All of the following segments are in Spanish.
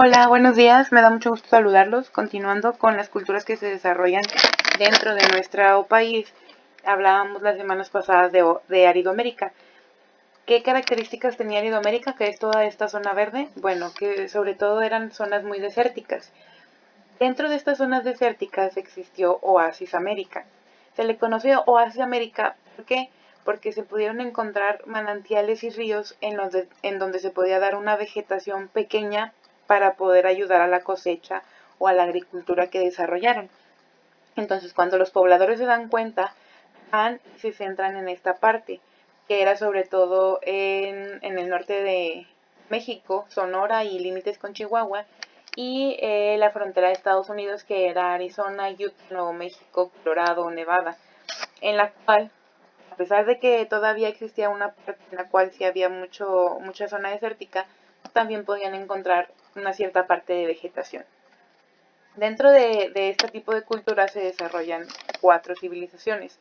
Hola, buenos días. Me da mucho gusto saludarlos. Continuando con las culturas que se desarrollan dentro de nuestro país, hablábamos las semanas pasadas de Aridoamérica. ¿Qué características tenía Aridoamérica, que es toda esta zona verde? Bueno, que sobre todo eran zonas muy desérticas. Dentro de estas zonas desérticas existió Oasis América. Se le conoció Oasis América, ¿por qué? Porque se pudieron encontrar manantiales y ríos en donde se podía dar una vegetación pequeña para poder ayudar a la cosecha o a la agricultura que desarrollaron. Entonces, cuando los pobladores se dan cuenta, van y se centran en esta parte, que era sobre todo en el norte de México, Sonora y límites con Chihuahua, y la frontera de Estados Unidos, que era Arizona, Utah, Nuevo México, Colorado, Nevada, en la cual, a pesar de que todavía existía una parte en la cual sí había mucha zona desértica, también podían encontrar una cierta parte de vegetación. Dentro de este tipo de culturas se desarrollan 4 civilizaciones,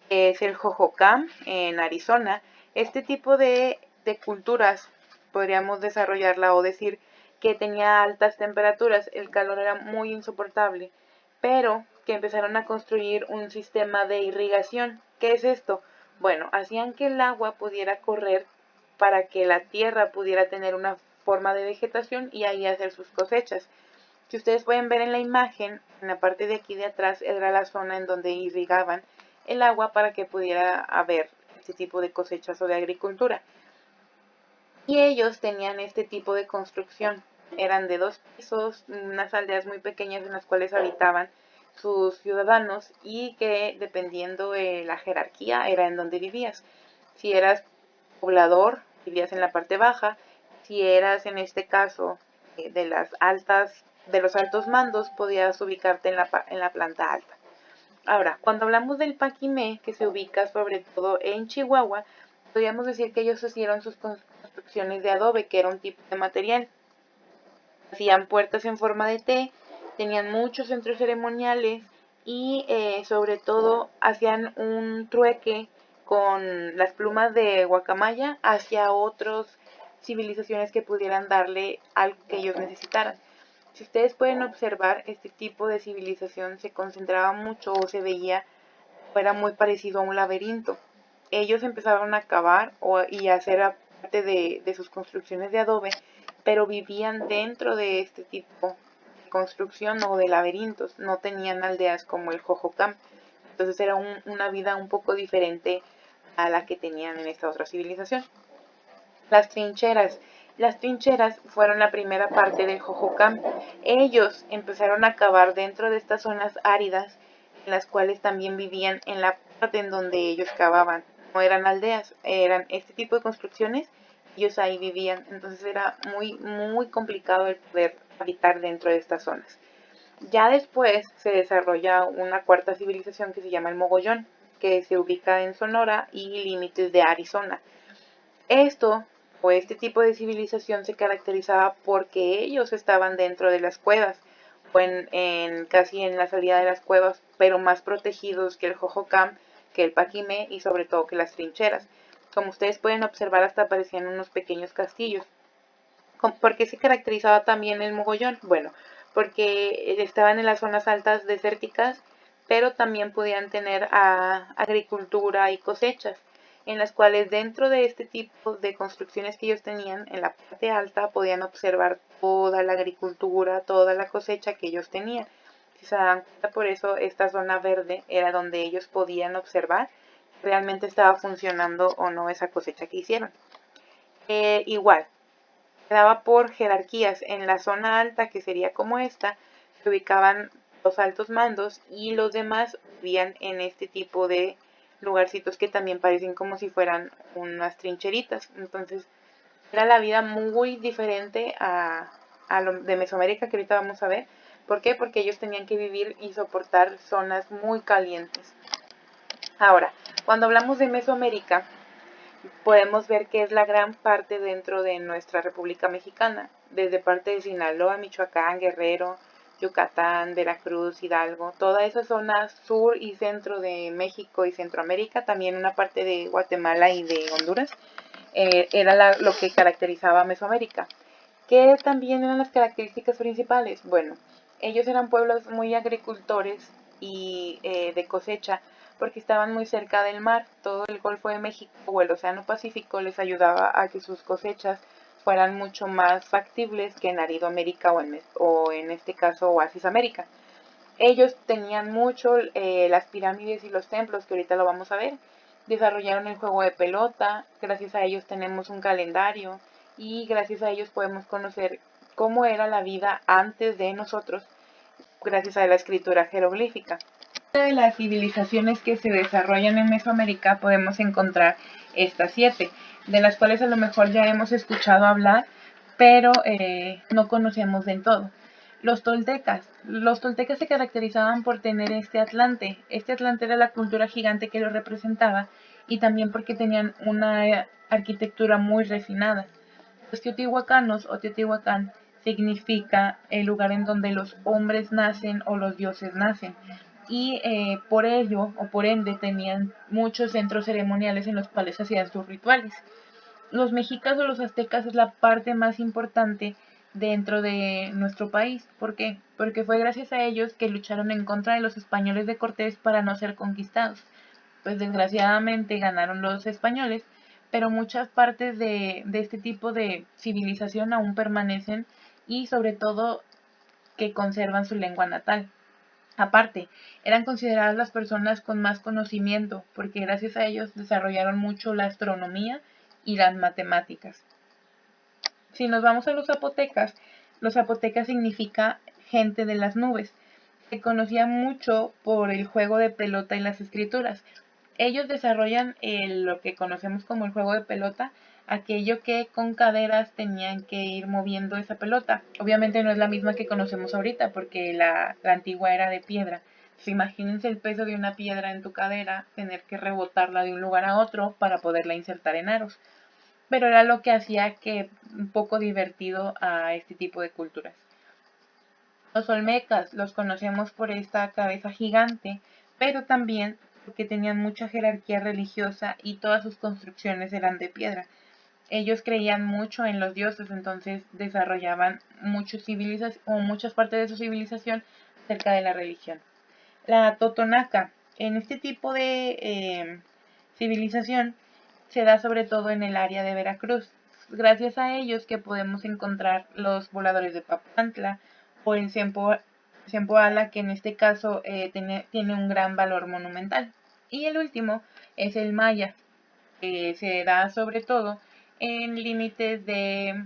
que es el Jojocam en Arizona. Este tipo de culturas podríamos desarrollarla o decir que tenía altas temperaturas, el calor era muy insoportable, pero que empezaron a construir un sistema de irrigación. ¿Qué es esto? Bueno, hacían que el agua pudiera correr para que la tierra pudiera tener una forma de vegetación y ahí hacer sus cosechas. Si ustedes pueden ver en la imagen, en la parte de aquí de atrás era la zona en donde irrigaban el agua para que pudiera haber este tipo de cosechas o de agricultura. Y ellos tenían este tipo de construcción. Eran de 2 pisos, unas aldeas muy pequeñas en las cuales habitaban sus ciudadanos y que dependiendo de la jerarquía era en donde vivías. Si eras poblador, vivías en la parte baja. Si eras en este caso de los altos mandos, podías ubicarte en la planta alta. Ahora, cuando hablamos del Paquimé, que se ubica sobre todo en Chihuahua, podríamos decir que ellos hicieron sus construcciones de adobe, que era un tipo de material. Hacían puertas en forma de T, tenían muchos centros ceremoniales y sobre todo hacían un trueque con las plumas de guacamaya hacia otras civilizaciones que pudieran darle algo que ellos necesitaran. Si ustedes pueden observar, este tipo de civilización se concentraba mucho o se veía, o era muy parecido a un laberinto. Ellos empezaron a cavar y a hacer parte de sus construcciones de adobe, pero vivían dentro de este tipo de construcción o de laberintos. No tenían aldeas como el Jojocam. Entonces era una vida un poco diferente a la que tenían en esta otra civilización. Las trincheras. Las trincheras fueron la primera parte del Jojocam. Ellos empezaron a cavar dentro de estas zonas áridas, en las cuales también vivían en la parte en donde ellos cavaban. No eran aldeas, eran este tipo de construcciones, ellos ahí vivían. Entonces era muy complicado el poder habitar dentro de estas zonas. Ya después se desarrolla una cuarta civilización que se llama el Mogollón, que se ubica en Sonora y límites de Arizona. Esto o este tipo de civilización se caracterizaba porque ellos estaban dentro de las cuevas o casi en la salida de las cuevas, pero más protegidos que el Jojocam, que el Paquimé y sobre todo que las trincheras. Como ustedes pueden observar, hasta aparecían unos pequeños castillos. ¿Por qué se caracterizaba también el Mogollón? Bueno, porque estaban en las zonas altas desérticas, pero también podían tener agricultura y cosechas, en las cuales dentro de este tipo de construcciones que ellos tenían en la parte alta podían observar toda la agricultura, toda la cosecha que ellos tenían. Si se dan cuenta, por eso esta zona verde era donde ellos podían observar si realmente estaba funcionando o no esa cosecha que hicieron. Igual, quedaba por jerarquías. En la zona alta, que sería como esta, se ubicaban los altos mandos y los demás vivían en este tipo de lugarcitos que también parecen como si fueran unas trincheritas. Entonces era la vida muy diferente a lo de Mesoamérica, que ahorita vamos a ver. ¿Por qué? Porque ellos tenían que vivir y soportar zonas muy calientes. Ahora, cuando hablamos de Mesoamérica, podemos ver que es la gran parte dentro de nuestra República Mexicana, desde parte de Sinaloa, Michoacán, Guerrero, Yucatán, Veracruz, Hidalgo, toda esa zona sur y centro de México y Centroamérica, también una parte de Guatemala y de Honduras, era lo que caracterizaba a Mesoamérica. ¿Qué también eran las características principales? Bueno, ellos eran pueblos muy agricultores y de cosecha porque estaban muy cerca del mar. Todo el Golfo de México o el Océano Pacífico les ayudaba a que sus cosechas fueran mucho más factibles que en Aridoamérica o en este caso Oasis América. Ellos tenían mucho las pirámides y los templos, que ahorita lo vamos a ver. Desarrollaron el juego de pelota, gracias a ellos tenemos un calendario y gracias a ellos podemos conocer cómo era la vida antes de nosotros, gracias a la escritura jeroglífica. Una de las civilizaciones que se desarrollan en Mesoamérica podemos encontrar estas 7, de las cuales a lo mejor ya hemos escuchado hablar, pero no conocemos del todo. Los toltecas. Los toltecas se caracterizaban por tener este Atlante. Este Atlante era la cultura gigante que lo representaba y también porque tenían una arquitectura muy refinada. Los teotihuacanos o Teotihuacán significa el lugar en donde los hombres nacen o los dioses nacen. Y por ello o por ende tenían muchos centros ceremoniales en los cuales hacían sus rituales. Los mexicas o los aztecas es la parte más importante dentro de nuestro país. ¿Por qué? Porque fue gracias a ellos que lucharon en contra de los españoles de Cortés para no ser conquistados. Pues desgraciadamente ganaron los españoles, pero muchas partes de este tipo de civilización aún permanecen y sobre todo que conservan su lengua natal. Aparte, eran consideradas las personas con más conocimiento, porque gracias a ellos desarrollaron mucho la astronomía y las matemáticas. Si nos vamos a los zapotecas significa gente de las nubes. Se conocía mucho por el juego de pelota y las escrituras. Ellos desarrollan lo que conocemos como el juego de pelota, aquello que con caderas tenían que ir moviendo esa pelota. Obviamente no es la misma que conocemos ahorita, porque la antigua era de piedra. Entonces, imagínense el peso de una piedra en tu cadera, tener que rebotarla de un lugar a otro para poderla insertar en aros. Pero era lo que hacía que un poco divertido a este tipo de culturas. Los olmecas los conocemos por esta cabeza gigante, pero también porque tenían mucha jerarquía religiosa y todas sus construcciones eran de piedra. Ellos creían mucho en los dioses, entonces desarrollaban muchas partes de su civilización acerca de la religión. La totonaca. En este tipo de civilización se da sobre todo en el área de Veracruz. Gracias a ellos que podemos encontrar los voladores de Papantla o el Zempoala, que en este caso tiene un gran valor monumental. Y el último es el maya, que se da sobre todo en límites de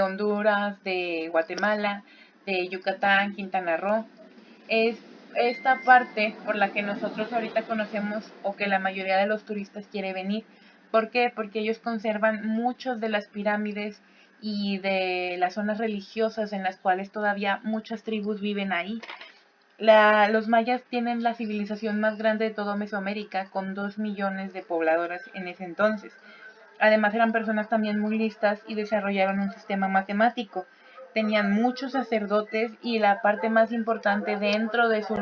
Honduras, de Guatemala, de Yucatán, Quintana Roo. Es esta parte por la que nosotros ahorita conocemos o que la mayoría de los turistas quiere venir. ¿Por qué? Porque ellos conservan muchas de las pirámides y de las zonas religiosas en las cuales todavía muchas tribus viven ahí. Los mayas tienen la civilización más grande de todo Mesoamérica, con 2 millones de pobladoras en ese entonces. Además eran personas también muy listas y desarrollaron un sistema matemático. Tenían muchos sacerdotes y la parte más importante dentro de su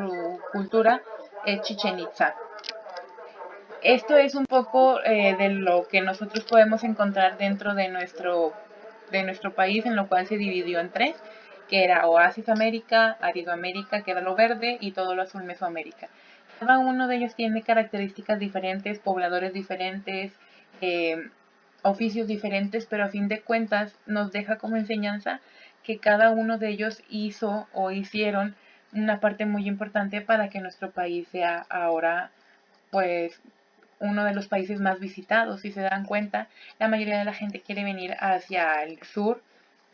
cultura es Chichen Itza. Esto es un poco de lo que nosotros podemos encontrar dentro de nuestro país, en lo cual se dividió en 3, que era Oasis América, Aridoamérica, que era lo verde, y todo lo azul Mesoamérica. Cada uno de ellos tiene características diferentes, pobladores diferentes, oficios diferentes, pero a fin de cuentas nos deja como enseñanza que cada uno de ellos hizo o hicieron una parte muy importante para que nuestro país sea ahora pues uno de los países más visitados. Si se dan cuenta, la mayoría de la gente quiere venir hacia el sur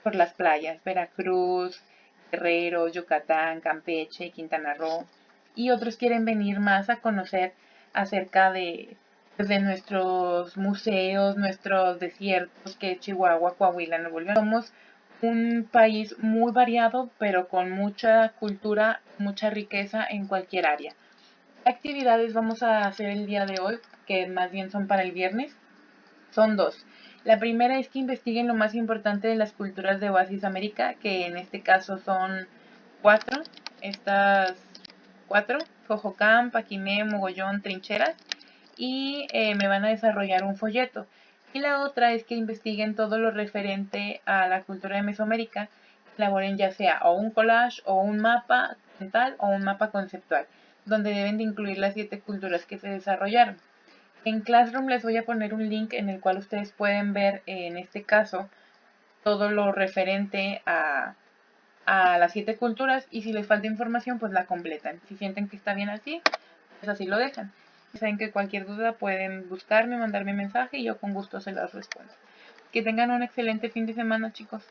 por las playas, Veracruz, Guerrero, Yucatán, Campeche, Quintana Roo, y otros quieren venir más a conocer acerca de nuestros museos, nuestros desiertos, que es Chihuahua, Coahuila, Nuevo León. Somos un país muy variado, pero con mucha cultura, mucha riqueza en cualquier área. ¿Qué actividades vamos a hacer el día de hoy? Que más bien son para el viernes. Son 2. La primera es que investiguen lo más importante de las culturas de Oasis América, que en este caso son 4. Estas 4, Jojocam, Paquimé, Mogollón, Trincheras. Y me van a desarrollar un folleto. Y la otra es que investiguen todo lo referente a la cultura de Mesoamérica, elaboren ya sea o un collage o un mapa mental o un mapa conceptual, donde deben de incluir las 7 culturas que se desarrollaron. En Classroom les voy a poner un link en el cual ustedes pueden ver, en este caso, todo lo referente a las 7 culturas, y si les falta información, pues la completan. Si sienten que está bien así, pues así lo dejan. Saben que cualquier duda pueden buscarme, mandarme mensaje y yo con gusto se las respondo. Que tengan un excelente fin de semana, chicos.